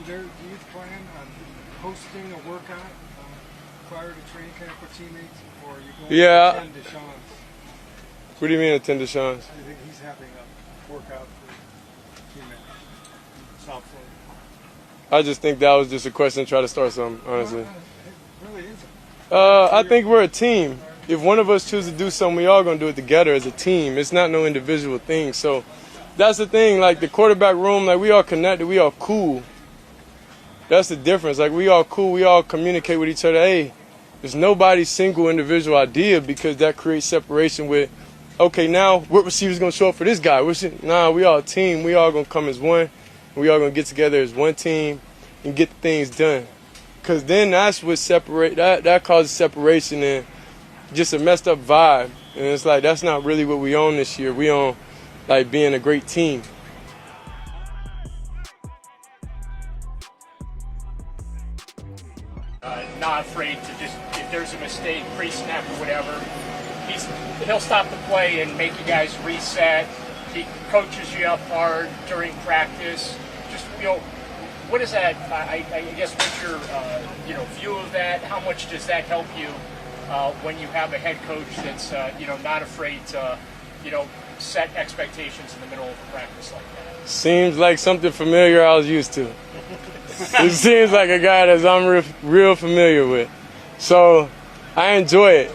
Shedeur, do you plan on hosting a workout prior to training camp with teammates, or are you going to attend Deshaun's? What do you mean attend Deshaun's? I think he's having a workout for teammates. South Florida. I just think that was just a question to try to start something, honestly. No, it really isn't. I think we're a team. If one of us chooses to do something, we all going to do it together as a team. It's not no individual thing. So that's the thing. Like the quarterback room, like we all connected. We all cool. That's the difference. Like we all cool. We all communicate with each other. Hey, there's nobody's single individual idea because that creates separation with, okay, now what receiver's going to show up for this guy? Nah, we all a team. We all going to come as one. We all going to get together as one team and get the things done. Because then that's what that causes separation and just a messed up vibe. And it's like, that's not really what we own this year. We own, like, being a great team. Not afraid to just, if there's a mistake, pre-snap or whatever, he'll stop the play and make you guys reset. He coaches you up hard during practice. Just, what is that? I guess what's your view of that? How much does that help you when you have a head coach that's not afraid to set expectations in the middle of a practice like that? Seems like something familiar I was used to. It seems like a guy that I'm real familiar with. So I enjoy it.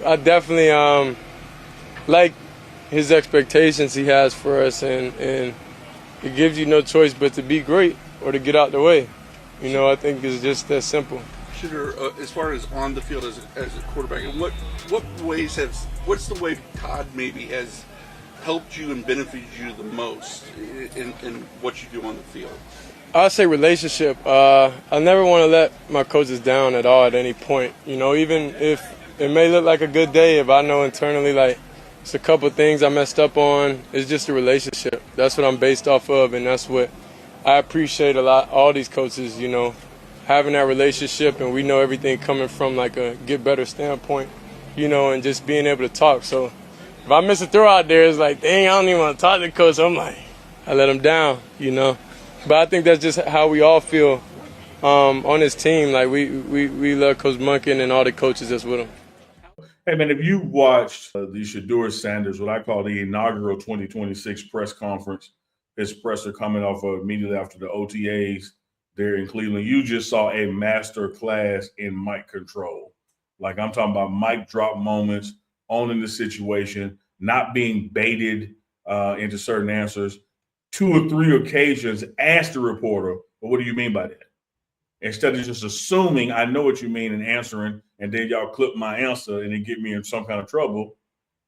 I definitely like his expectations he has for us, and it gives you no choice but to be great or to get out the way. I think it's just that simple. Shedeur, as far as on the field as a quarterback, and what's the way Todd maybe has helped you and benefited you the most in what you do on the field? I'd say relationship. I never want to let my coaches down at all at any point. Even if it may look like a good day, if I know internally, like, it's a couple things I messed up on, it's just a relationship. That's what I'm based off of, and that's what I appreciate a lot. All these coaches, having that relationship, and we know everything coming from like a get better standpoint, and just being able to talk. So if I miss a throw out there, it's like, dang, I don't even want to talk to the coach. I'm like, I let him down, But I think that's just how we all feel on this team. Like we love Coach Monken and all the coaches that's with him. Hey, man, if you watched the Shedeur Sanders, what I call the inaugural 2026 press conference, his presser coming off immediately after the OTAs there in Cleveland, you just saw a master class in mic control. Like, I'm talking about mic drop moments, owning the situation, not being baited into certain answers. 2 or 3 occasions asked the reporter, well, what do you mean by that? Instead of just assuming I know what you mean and answering, and then y'all clip my answer and then get me in some kind of trouble.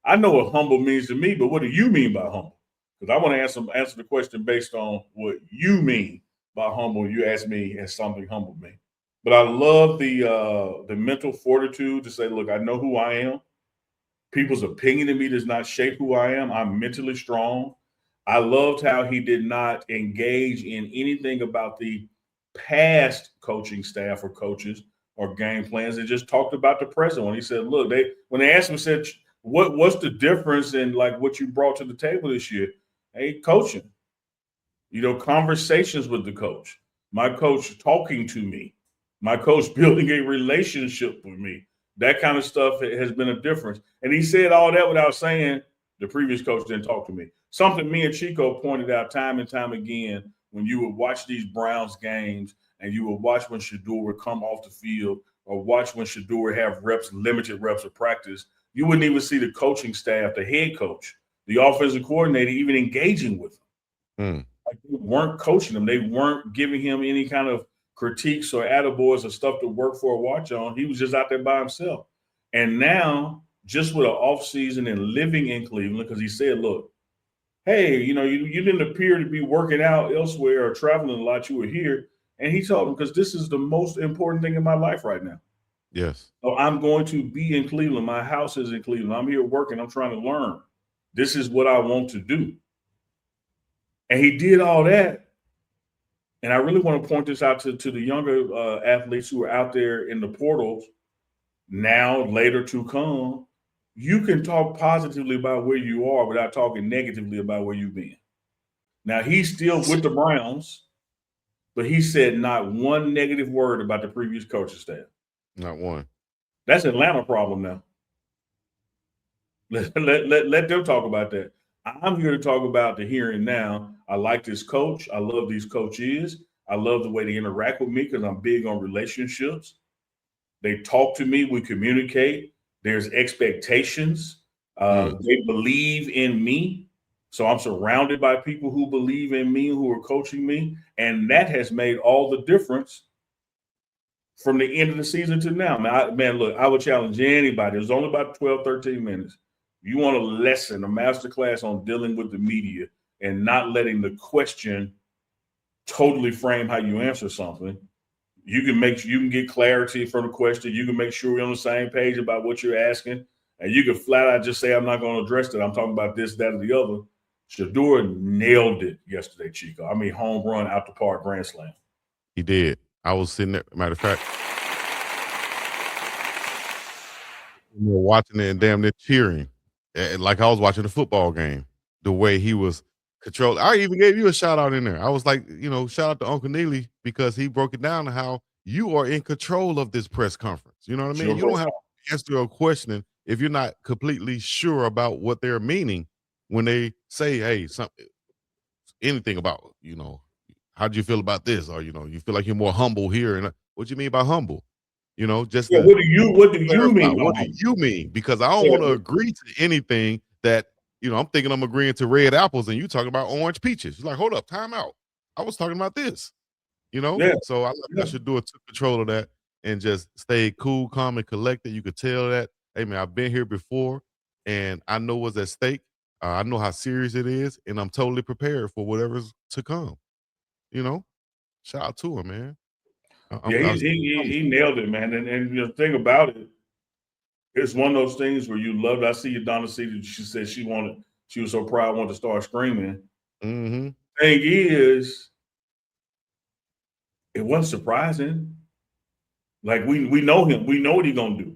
I know what humble means to me, but what do you mean by humble? Because I want to answer the question based on what you mean by humble. You asked me as something humbled me. But I love the mental fortitude to say, look, I know who I am. People's opinion of me does not shape who I am. I'm mentally strong. I loved how he did not engage in anything about the past coaching staff or coaches or game plans, and just talked about the present one. He said, look, when they asked him, said, what's the difference in like what you brought to the table this year? Hey, coaching, conversations with the coach, my coach talking to me, my coach building a relationship with me. That kind of stuff has been a difference. And he said all that without saying the previous coach didn't talk to me. Something me and Chico pointed out time and time again when you would watch these Browns games and you would watch when Shedeur would come off the field or watch when Shedeur have limited reps of practice, you wouldn't even see the coaching staff, the head coach, the offensive coordinator even engaging with him. Like, they weren't coaching him. They weren't giving him any kind of critiques or attaboys or stuff to work for or watch on. He was just out there by himself. And now, just with an offseason and living in Cleveland, because he said, look, hey, you didn't appear to be working out elsewhere or traveling a lot. You were here. And he told him, because this is the most important thing in my life right now. Yes. So I'm going to be in Cleveland. My house is in Cleveland. I'm here working. I'm trying to learn. This is what I want to do. And he did all that. And I really want to point this out to the younger athletes who are out there in the portals now, later to come. You can talk positively about where you are without talking negatively about where you've been. Now, he's still with the Browns. but he said not one negative word about the previous coaching staff. Not one. That's an Atlanta problem now. Let them talk about that. I'm here to talk about the here and now. I like this coach. I love these coaches. I love the way they interact with me because I'm big on relationships. They talk to me. We communicate. There's expectations. They believe in me. So I'm surrounded by people who believe in me, who are coaching me. And that has made all the difference from the end of the season to now. Man, look, I would challenge anybody. It's only about 12, 13 minutes. You want a lesson, a masterclass on dealing with the media and not letting the question totally frame how you answer something. You can get clarity from the question. You can make sure we're on the same page about what you're asking. And you can flat out just say, I'm not going to address it. I'm talking about this, that, or the other. Shedeur nailed it yesterday, Chico. I mean, home run, out the park, grand slam. He did. I was sitting there, matter of fact, watching it and damn near cheering. Like I was watching a football game, the way he was controlled. I even gave you a shout out in there. I was like, shout out to Uncle Neely because he broke it down to how you are in control of this press conference. You know what I mean? You don't have to answer a question if you're not completely sure about what they're meaning when they say, hey, anything about, how do you feel about this? Or, you feel like you're more humble here. And what do you mean by humble? What do you mean? What do you mean? Because I don't want to agree to anything that, I'm thinking I'm agreeing to red apples and you talking about orange peaches. It's like, hold up, time out. I was talking about this, So I should took control of that and just stay cool, calm, and collected. You could tell that, hey man, I've been here before and I know what's at stake. I know how serious it is, and I'm totally prepared for whatever's to come. Shout out to him, man. He nailed it, man. And the thing about it, it's one of those things where you love it. I see Donna C. She said she was so proud, wanted to start screaming. Mm-hmm. Thing is, it wasn't surprising. Like we know him, we know what he's gonna do,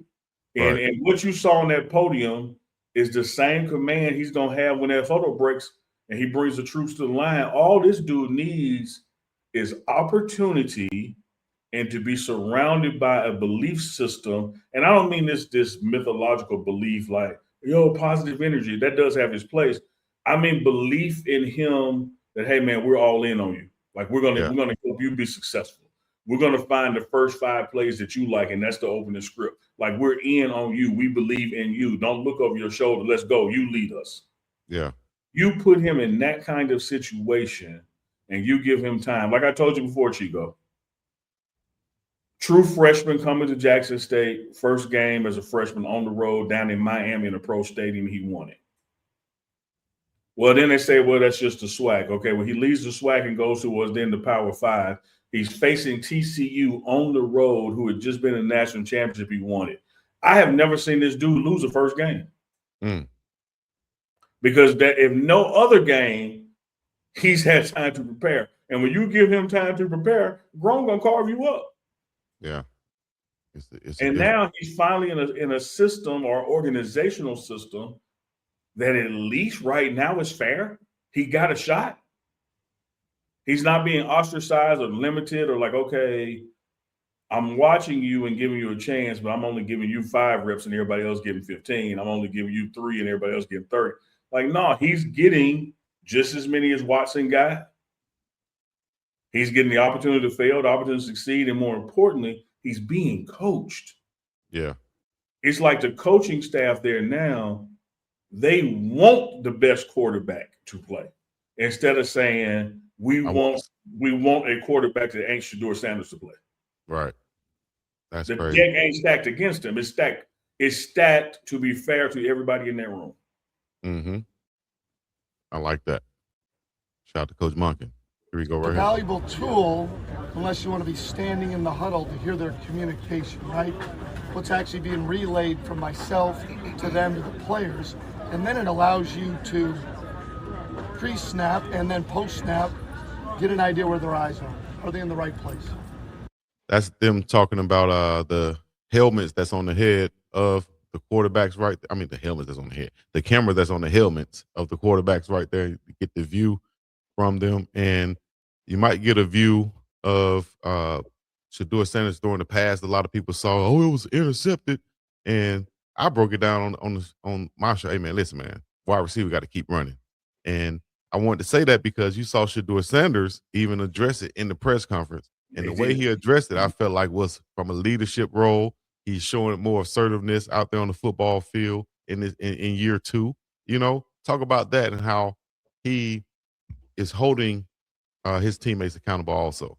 and what you saw on that podium is the same command he's gonna have when that photo breaks and he brings the troops to the line. All this dude needs is opportunity and to be surrounded by a belief system. And I don't mean this mythological belief like, positive energy. That does have its place. I mean belief in him that, hey man, we're all in on you. Like we're gonna help you be successful. We're gonna find the first 5 plays that you like, and that's the opening script. Like we're in on you. We believe in you. Don't look over your shoulder. Let's go. You lead us. Yeah. You put him in that kind of situation and you give him time. Like I told you before, Chico, true freshman coming to Jackson State, first game as a freshman on the road down in Miami in a pro stadium, he won it. Well, then they say, well, that's just the SWAC. Okay, well, he leaves the SWAC and goes to what's then the Power 5. He's facing TCU on the road, who had just been in the national championship. He won it. I have never seen this dude lose a first game. Because if no other game, he's had time to prepare. And when you give him time to prepare, Grom gonna carve you up. Yeah. Now he's finally in a system or organizational system that at least right now is fair. He got a shot. He's not being ostracized or limited or like, okay, I'm watching you and giving you a chance, but I'm only giving you 5 reps and everybody else giving 15. I'm only giving you 3 and everybody else getting 30. Like, no, he's getting just as many as Watson got. He's getting the opportunity to fail, the opportunity to succeed, and more importantly, he's being coached. Yeah. It's like the coaching staff there now, they want the best quarterback to play instead of saying, we want a quarterback that ain't Shedeur Sanders to play. Right. That's the crazy. deck ain't stacked against him. It's stacked to be fair to everybody in that room. Mm-hmm. I like that. Shout out to Coach Monken. Here we go right here. It's a valuable tool unless you want to be standing in the huddle to hear their communication, right? What's actually being relayed from myself to them to the players. And then it allows you to pre-snap and then post-snap get an idea where their eyes are. Are they in the right place? That's them talking about the helmets that's on the head of the quarterbacks right there. I mean, the helmets that's on the head. The camera that's on the helmets of the quarterbacks right there. You get the view from them. And you might get a view of Shedeur Sanders throwing the pass. A lot of people saw, oh, it was intercepted, and I broke it down on my show. Hey man, listen, man, wide receiver got to keep running, and I wanted to say that because you saw Shedeur Sanders even address it in the press conference, and the way he addressed it, I felt like was from a leadership role. He's showing more assertiveness out there on the football field in year 2. You know, talk about that and how he is holding his teammates accountable also.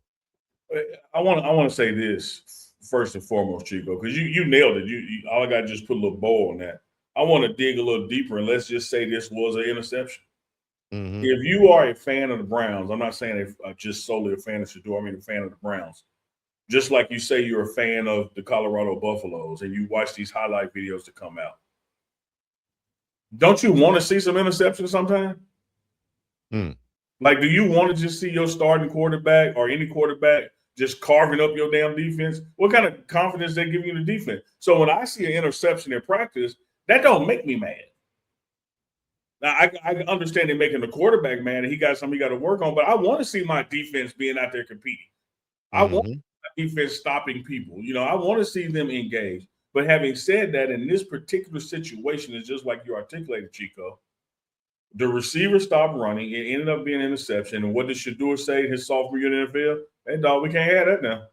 I want to say this first and foremost, Chico, because you nailed it. You all I got to just put a little bow on that. I want to dig a little deeper, and let's just say this was an interception. Mm-hmm. If you are a fan of the Browns, I'm not saying just solely a fan of Shedeur, I mean a fan of the Browns. Just like you say you're a fan of the Colorado Buffaloes and you watch these highlight videos that come out. Don't you want to see some interceptions sometime? Like, do you want to just see your starting quarterback or any quarterback just carving up your damn defense? What kind of confidence they give you in the defense? So when I see an interception in practice, that don't make me mad. Now, I understand they're making the quarterback mad and he got something he got to work on, but I want to see my defense being out there competing. I want my defense stopping people. You know, I want to see them engage. But having said that, in this particular situation, it's just like you articulated, Chico. The receiver stopped running. It ended up being an interception. And what did Shedeur say his sophomore year in the NFL? Hey, dog, we can't have that now.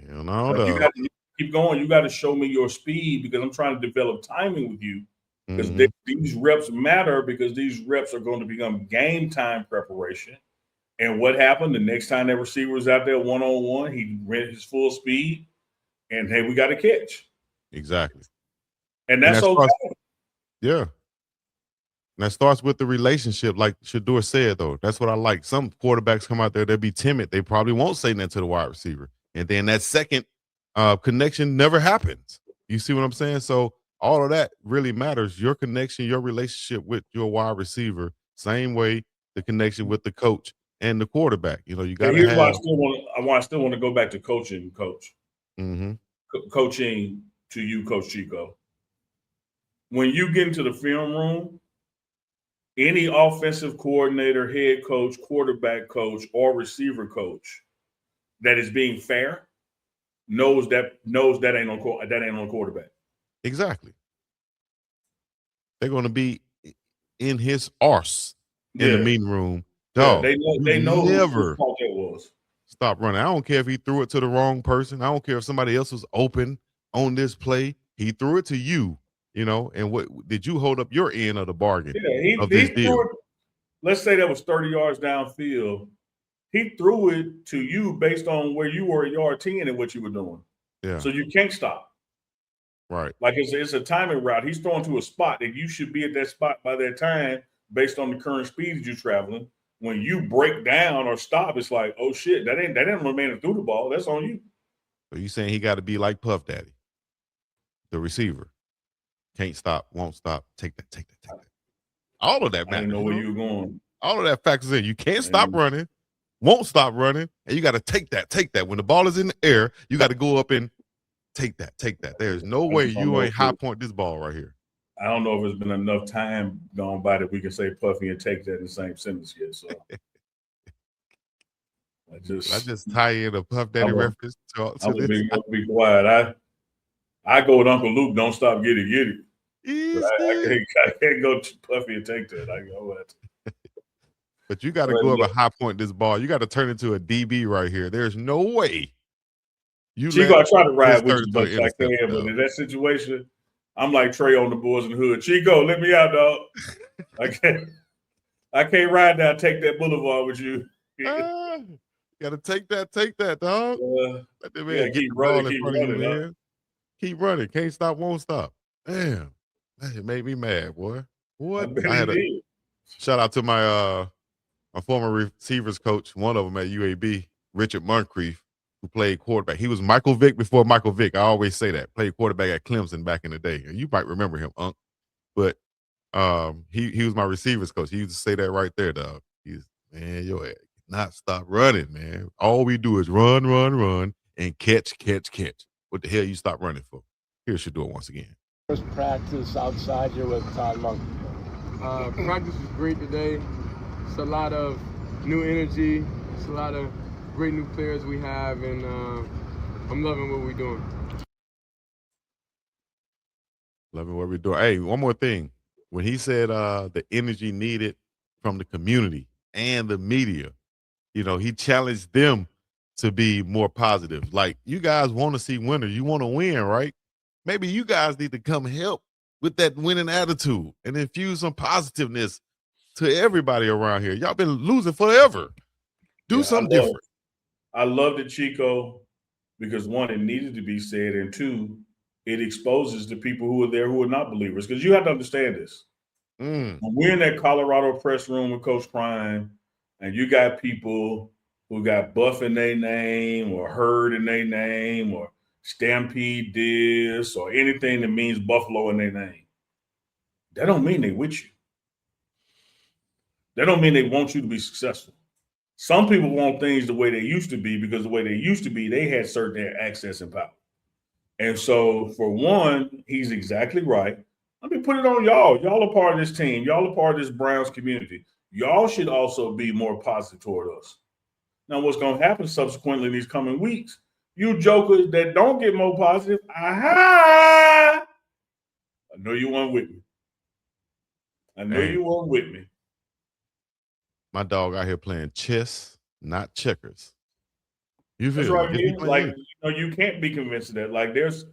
Hell no, you got to keep going. You got to show me your speed because I'm trying to develop timing with you. Because these reps matter because these reps are going to become game time preparation. And what happened? The next time that receiver was out there one-on-one, he ran his full speed. And, hey, we got a catch. Exactly. And that's okay. Yeah. And that starts with the relationship, like Shedeur said, though. That's what I like. Some quarterbacks come out there, they'll be timid. They probably won't say that to the wide receiver. And then that second connection never happens. You see what I'm saying? So all of that really matters. Your connection, your relationship with your wide receiver, same way the connection with the coach and the quarterback. You know, you got to have. Why I still want to go back to coaching, Coach. Coaching to you, Coach Chico. When you get into the film room, any offensive coordinator, head coach, quarterback coach, or receiver coach that is being fair knows that ain't on quarterback. Exactly. They're going to be in his arse in the meeting room. Dog, they know never who that was. Stop running. I don't care if he threw it to the wrong person. I don't care if somebody else was open on this play. He threw it to you, you know, and what did you hold up your end of the bargain of this deal? Let's say that was 30 yards downfield. He threw it to you based on where you were at yard 10 and what you were doing. Yeah. So you can't stop. Right. Like it's a timing route. He's throwing to a spot that you should be at that spot by that time based on the current speed that you're traveling. When you break down or stop, it's like, oh shit, that ain't remaining through the ball. That's on you. So you saying he got to be like Puff Daddy, the receiver. Can't stop, won't stop. Take that. All of that matters. I didn't know where you were going. All of that factors in. You can't stop running, won't stop running, and you got to take that. When the ball is in the air, you got to go up and take that. There's no way you ain't high point this ball right here. I don't know if it's been enough time gone by that we can say Puffy and take that in the same sentence yet. So I just tie in a Puff Daddy reference to this. Be quiet. I go with Uncle Luke. Don't stop, get it. I can't go to Puffy and take that. I go with. But you got to go up a high point this ball. You got to turn into a DB right here. There's no way. Chico, I try to ride with you, but I can't. But in that situation, I'm like Trey on the Boys in the Hood. Chico, let me out, dog. I can't ride down, take that boulevard with you. Gotta take that, dog. Let the man keep running, man. Keep running. Can't stop, won't stop. Damn. That made me mad, boy. What? I had a shout out to my former receivers coach, one of them at UAB, Richard Moncrief, who played quarterback. He was Michael Vick before Michael Vick. I always say that. Played quarterback at Clemson back in the day. You might remember him, Unc. But he was my receivers coach. He used to say that right there, dog. Man, your ass not stop running, man. All we do is run, and catch. What the hell you stop running for? Here's Shedeur once again. First practice outside here with Todd Monk. Practice was great today. It's a lot of new energy. It's a lot of great new players we have, and I'm loving what we're doing. Loving what we're doing. Hey, one more thing. When he said the energy needed from the community and the media, you know, he challenged them to be more positive. Like, you guys want to see winners. You want to win, right? Maybe you guys need to come help with that winning attitude and infuse some positiveness to everybody around here. Y'all been losing forever. Do something different. I loved it, Chico, because one, it needed to be said, and two, it exposes the people who are there who are not believers. Because you have to understand this. When we're in that Colorado press room with Coach Prime, and you got people who got Buff in their name or Herd in their name or Stampede this or anything that means Buffalo in their name, that don't mean they with you. That don't mean they want you to be successful. Some people want things the way they used to be because the way they used to be, they had certain access and power. And so, for one, he's exactly right. Let me put it on y'all. Y'all are part of this team. Y'all are part of this Browns community. Y'all should also be more positive toward us. Now, what's going to happen subsequently in these coming weeks, you jokers that don't get more positive, I know you weren't with me. I know you weren't with me. My dog out here playing chess, not checkers. You feel That's right, me? man. Like, you can't be convinced of that. Like, there's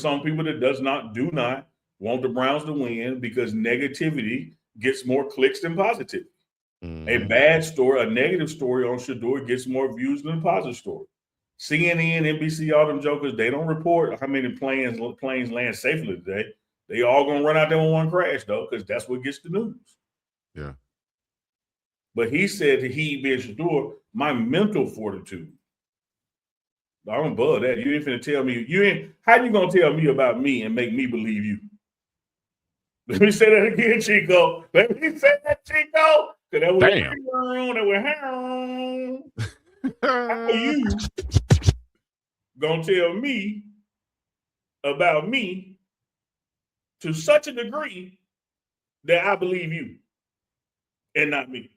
some people that do not want the Browns to win because negativity gets more clicks than positivity. A bad story, a negative story on Shedeur gets more views than a positive story. CNN, NBC, all them jokers, they don't report how many planes land safely today. They all gonna run out there on one crash though, because that's what gets the news. Yeah. But he said to he being Shedeur, my mental fortitude. I don't bug that. You ain't finna tell me. How you gonna tell me about me and make me believe you? Let me say that again, Chico. Let me say that, Chico. That was Damn. How you gonna tell me about me to such a degree that I believe you and not me?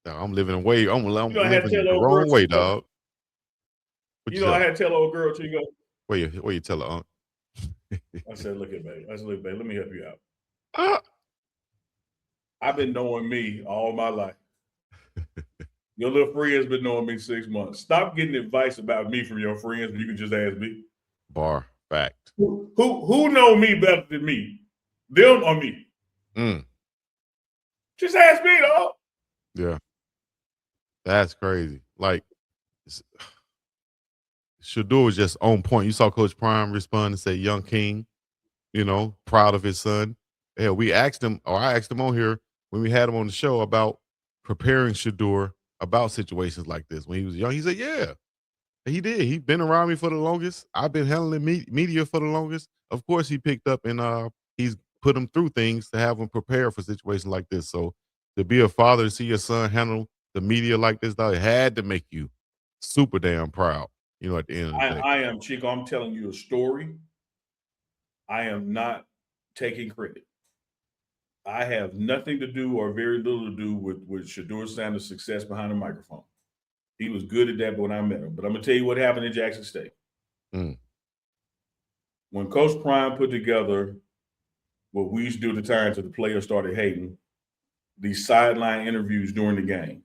No, I'm living way. I'm living the old wrong girl way, Chico. dog. I had to tell old girl Chico. Where you tell her, Unc? I said, look, babe, let me help you out. I've been knowing me all my life. Your little friend's been knowing me 6 months. Stop getting advice about me from your friends when you can just ask me. Bar fact. Who know me better than me? Them or me? Just ask me, dog. Yeah. That's crazy. Like, Shedeur was just on point. You saw Coach Prime respond and say, young king, proud of his son. Yeah, I asked him on here when we had him on the show about preparing Shedeur about situations like this. When he was young, he said, yeah, he did. He's been around me for the longest. I've been handling media for the longest. Of course, he picked up and he's put him through things to have him prepare for situations like this. So to be a father, to see your son handle the media like this, dog, it had to make you super damn proud, at the end of the day. I am, Chico. I'm telling you a story. I am not taking credit. I have nothing to do or very little to do with Shedeur Sanders' success behind the microphone. He was good at that when I met him. But I'm going to tell you what happened in Jackson State. When Coach Prime put together what we used to do at the time until the players started hating, these sideline interviews during the game,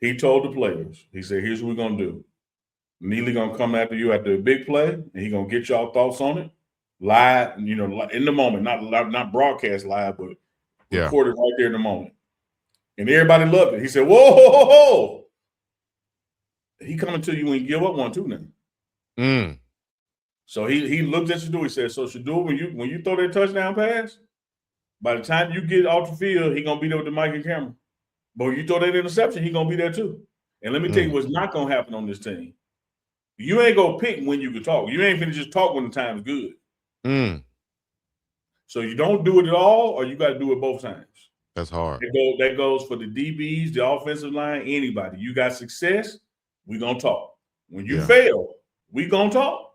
he told the players, he said, here's what we're going to do. Neely going to come after you after a big play, and he going to get y'all thoughts on it. Live, in the moment, not broadcast live, but recorded right there in the moment. And everybody loved it. He said, whoa. He coming to you when you give up one too now. So he looked at Shedeur. He said, so Shedeur, when you throw that touchdown pass, by the time you get off the field, he going to be there with the mic and camera. But when you throw that interception, he going to be there too. And let me tell you what's not going to happen on this team. You ain't going to pick when you can talk. You ain't finna just talk when the time's good. So you don't do it at all, or you got to do it both times. That's hard. That goes for the DBs, the offensive line, anybody. You got success, we gonna talk. When you fail, we gonna talk.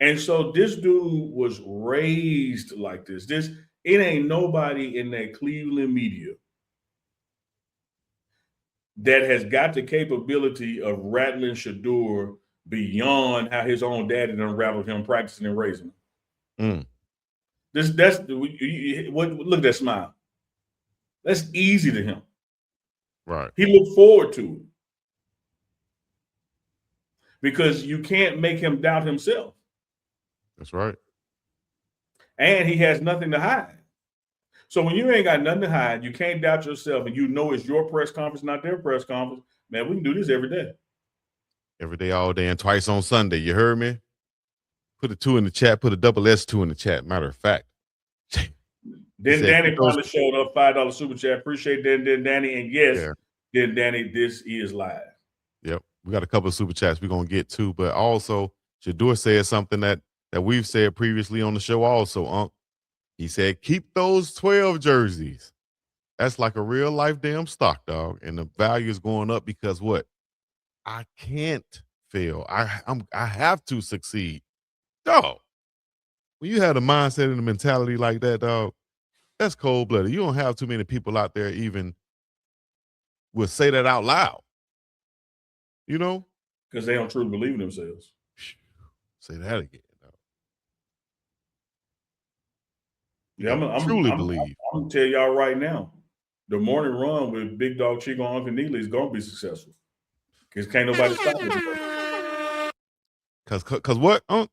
And so this dude was raised like this. It ain't nobody in that Cleveland media that has got the capability of rattling Shedeur beyond how his own daddy unraveled him practicing and raising him. Look at that smile. That's easy to him. Right. He looked forward to it because you can't make him doubt himself. That's right. And he has nothing to hide. So when you ain't got nothing to hide, you can't doubt yourself, and you know it's your press conference, not their press conference. Man, we can do this every day. Every day, all day, and twice on Sunday. You heard me? Put a 2 in the chat. Put a double S2 in the chat. Matter of fact. Then Danny finally showed up, $5 super chat. Appreciate then Danny. And yes, then Danny, this is live. Yep. We got a couple of super chats we're going to get to, but also Shedeur said something that we've said previously on the show also, Unc. He said, keep those 12 jerseys. That's like a real life damn stock, dog. And the value is going up because what? I can't fail. I have to succeed. Dog. When you have a mindset and a mentality like that, dog, that's cold-blooded. You don't have too many people out there even will say that out loud. You know? Because they don't truly believe in themselves. Say that again. Yeah, I'm going to tell y'all right now, the morning run with BiggDoggChico and Uncle Neely is going to be successful. Because can't nobody stop it. Because what, Unc?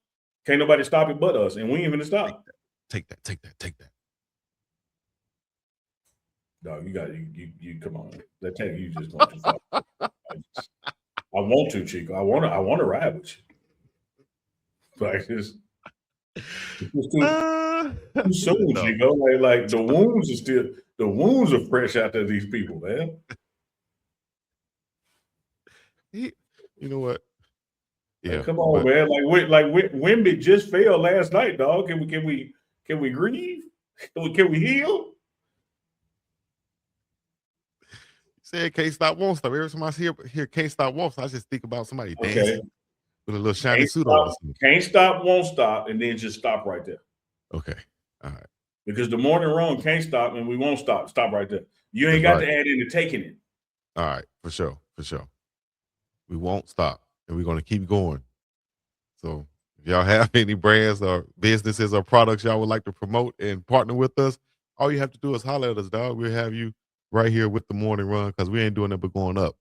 Can't nobody stop it but us, and we ain't even stop. Take that. Dog, you come on. That take you just going too far. I want to, Chico. I want to ride with you. Like it's too soon, Chico. Like the wounds are fresh out there. These people, man. You know what? Yeah, like, come on, man. Like Wimby just failed last night, dog. Can we grieve? Can we heal? Said can't stop, won't stop. Every time I hear can't stop, won't stop, I just think about somebody dancing with a little shiny suit on. Can't stop, won't stop, and then just stop right there. Okay. All right. Because the morning run can't stop and we won't stop. Stop right there. You ain't got to add into taking it. All right. For sure. We won't stop and we're going to keep going. So if y'all have any brands or businesses or products y'all would like to promote and partner with us, all you have to do is holler at us, dog. We'll have you right here with the morning run because we ain't doing it but going up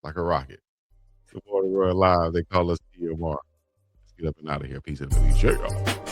like a rocket. The morning run live. They call us TMR. Let's get up and out of here. Peace and peace.